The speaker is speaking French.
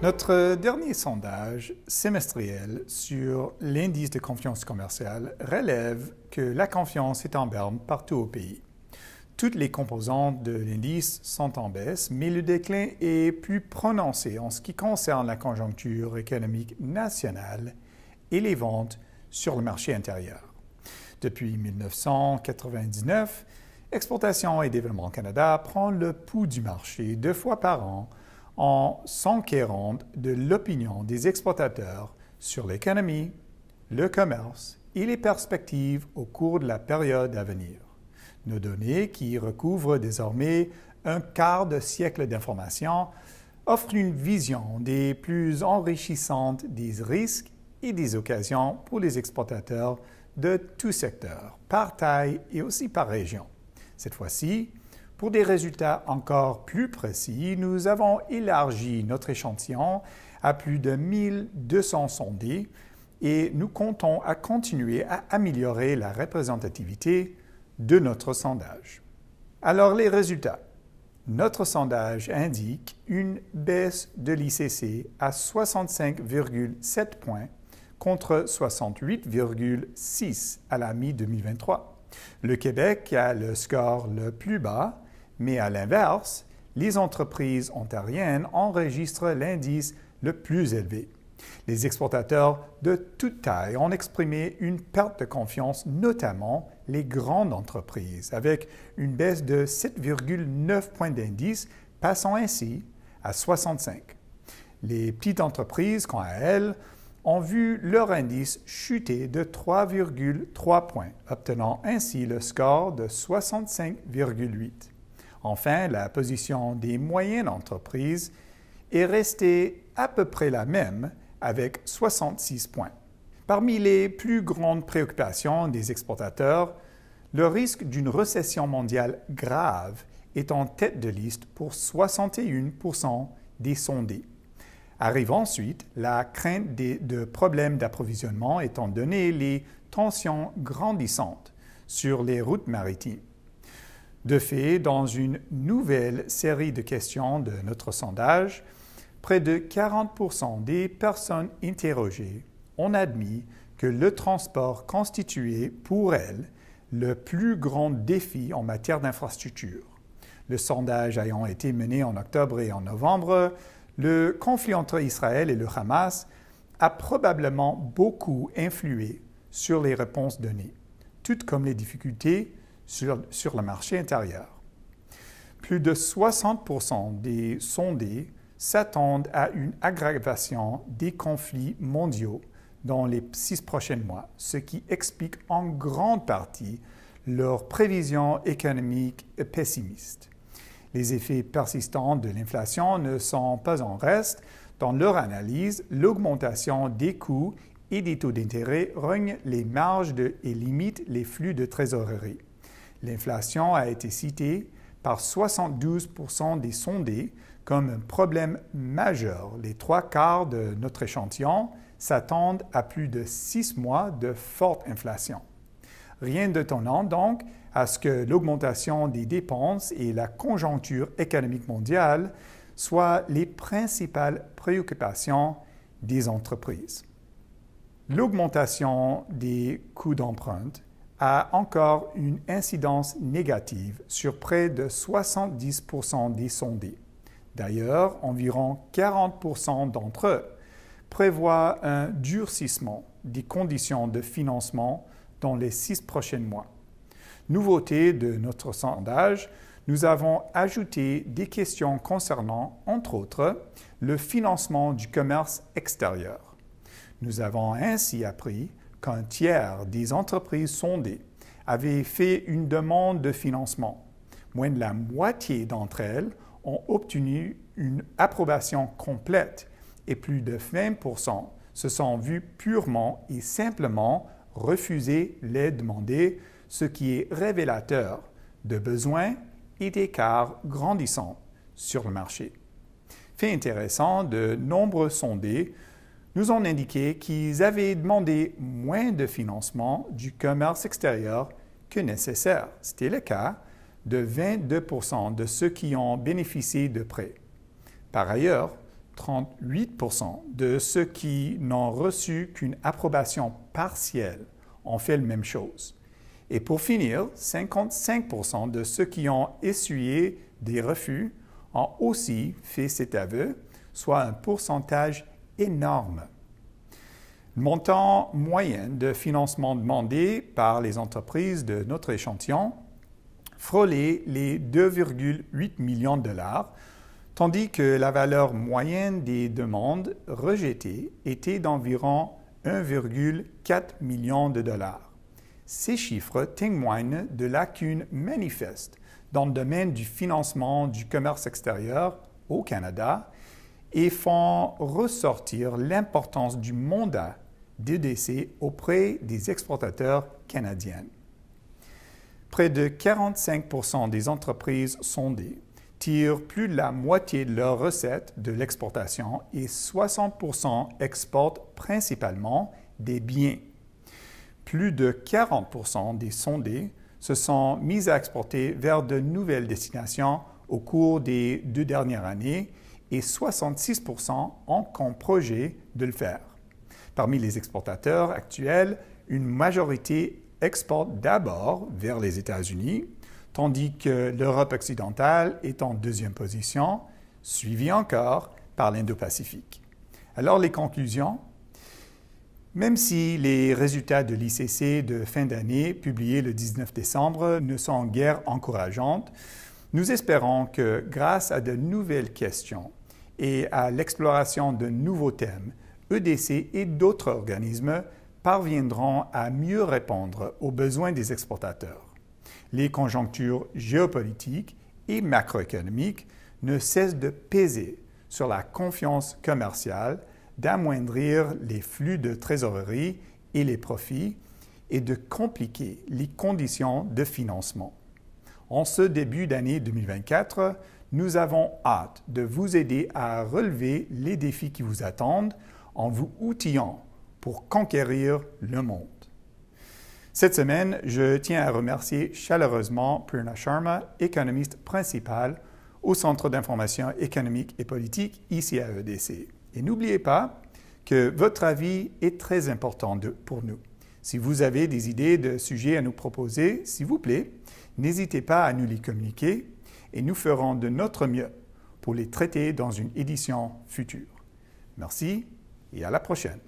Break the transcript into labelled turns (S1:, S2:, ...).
S1: Notre dernier sondage semestriel sur l'indice de confiance commerciale relève que la confiance est en berne partout au pays. Toutes les composantes de l'indice sont en baisse, mais le déclin est plus prononcé en ce qui concerne la conjoncture économique nationale et les ventes sur le marché intérieur. Depuis 1999, Exportations et Développement Canada prend le pouls du marché 2 fois par an en s'enquérant de l'opinion des exportateurs sur l'économie, le commerce et les perspectives au cours de la période à venir. Nos données, qui recouvrent désormais un quart de siècle d'informations, offrent une vision des plus enrichissantes des risques et des occasions pour les exportateurs de tout secteur, par taille et aussi par région. Cette fois-ci, pour des résultats encore plus précis, nous avons élargi notre échantillon à plus de 1200 sondés et nous comptons à continuer à améliorer la représentativité de notre sondage. Alors, les résultats. Notre sondage indique une baisse de l'ICC à 65,7 points contre 68,6 à la mi-2023. Le Québec a le score le plus bas, mais à l'inverse, les entreprises ontariennes enregistrent l'indice le plus élevé. Les exportateurs de toute taille ont exprimé une perte de confiance, notamment les grandes entreprises, avec une baisse de 7,9 points d'indice, passant ainsi à 65. Les petites entreprises, quant à elles, ont vu leur indice chuter de 3,3 points, obtenant ainsi le score de 65,8. Enfin, la position des moyennes entreprises est restée à peu près la même, avec 66 points. Parmi les plus grandes préoccupations des exportateurs, le risque d'une récession mondiale grave est en tête de liste pour 61% des sondés. Arrive ensuite la crainte de problèmes d'approvisionnement étant donné les tensions grandissantes sur les routes maritimes. De fait, dans une nouvelle série de questions de notre sondage, près de 40% des personnes interrogées ont admis que le transport constituait pour elles le plus grand défi en matière d'infrastructure. Le sondage ayant été mené en octobre et en novembre, le conflit entre Israël et le Hamas a probablement beaucoup influé sur les réponses données, tout comme les difficultés sur le marché intérieur. Plus de 60% des sondés s'attendent à une aggravation des conflits mondiaux dans les 6 prochains mois, ce qui explique en grande partie leurs prévisions économiques pessimistes. Les effets persistants de l'inflation ne sont pas en reste. Dans leur analyse, l'augmentation des coûts et des taux d'intérêt rogne les marges et limite les flux de trésorerie. L'inflation a été citée par 72% des sondés comme un problème majeur. Les 3/4 de notre échantillon s'attendent à plus de 6 mois de forte inflation. Rien d'étonnant donc à ce que l'augmentation des dépenses et la conjoncture économique mondiale soient les principales préoccupations des entreprises. L'augmentation des coûts d'emprunt a encore une incidence négative sur près de 70% des sondés. D'ailleurs, environ 40% d'entre eux prévoient un durcissement des conditions de financement dans les 6 prochains mois. Nouveauté de notre sondage, nous avons ajouté des questions concernant, entre autres, le financement du commerce extérieur. Nous avons ainsi appris qu'un tiers des entreprises sondées avaient fait une demande de financement. Moins de la moitié d'entre elles ont obtenu une approbation complète et plus de 20% se sont vus purement et simplement refuser l'aide demandée, ce qui est révélateur de besoins et d'écarts grandissants sur le marché. Fait intéressant, de nombreux sondés nous ont indiqué qu'ils avaient demandé moins de financement du commerce extérieur que nécessaire. C'était le cas de 22% de ceux qui ont bénéficié de prêts. Par ailleurs, 38% de ceux qui n'ont reçu qu'une approbation partielle ont fait la même chose. Et pour finir, 55% de ceux qui ont essuyé des refus ont aussi fait cet aveu, soit un pourcentage énorme. Le montant moyen de financement demandé par les entreprises de notre échantillon frôlait les 2,8 millions de dollars, tandis que la valeur moyenne des demandes rejetées était d'environ 1,4 million de dollars. Ces chiffres témoignent de lacunes manifestes dans le domaine du financement du commerce extérieur au Canada et font ressortir l'importance du mandat d'EDC auprès des exportateurs canadiens. Près de 45% des entreprises sondées tirent plus de la moitié de leurs recettes de l'exportation et 60% exportent principalement des biens. Plus de 40% des sondés se sont mis à exporter vers de nouvelles destinations au cours des 2 dernières années et 66% ont comme projet de le faire. Parmi les exportateurs actuels, une majorité exporte d'abord vers les États-Unis, tandis que l'Europe occidentale est en deuxième position, suivie encore par l'Indo-Pacifique. Alors les conclusions? Même si les résultats de l'ICC de fin d'année, publiés le 19 décembre, ne sont guère encourageants, nous espérons que grâce à de nouvelles questions et à l'exploration de nouveaux thèmes, EDC et d'autres organismes parviendront à mieux répondre aux besoins des exportateurs. Les conjonctures géopolitiques et macroéconomiques ne cessent de peser sur la confiance commerciale, d'amoindrir les flux de trésorerie et les profits et de compliquer les conditions de financement. En ce début d'année 2024, nous avons hâte de vous aider à relever les défis qui vous attendent en vous outillant pour conquérir le monde. Cette semaine, je tiens à remercier chaleureusement Prerna Sharma, économiste principal au Centre d'information économique et politique ici à EDC. Et n'oubliez pas que votre avis est très important pour nous. Si vous avez des idées de sujets à nous proposer, s'il vous plaît, n'hésitez pas à nous les communiquer et nous ferons de notre mieux pour les traiter dans une édition future. Merci et à la prochaine.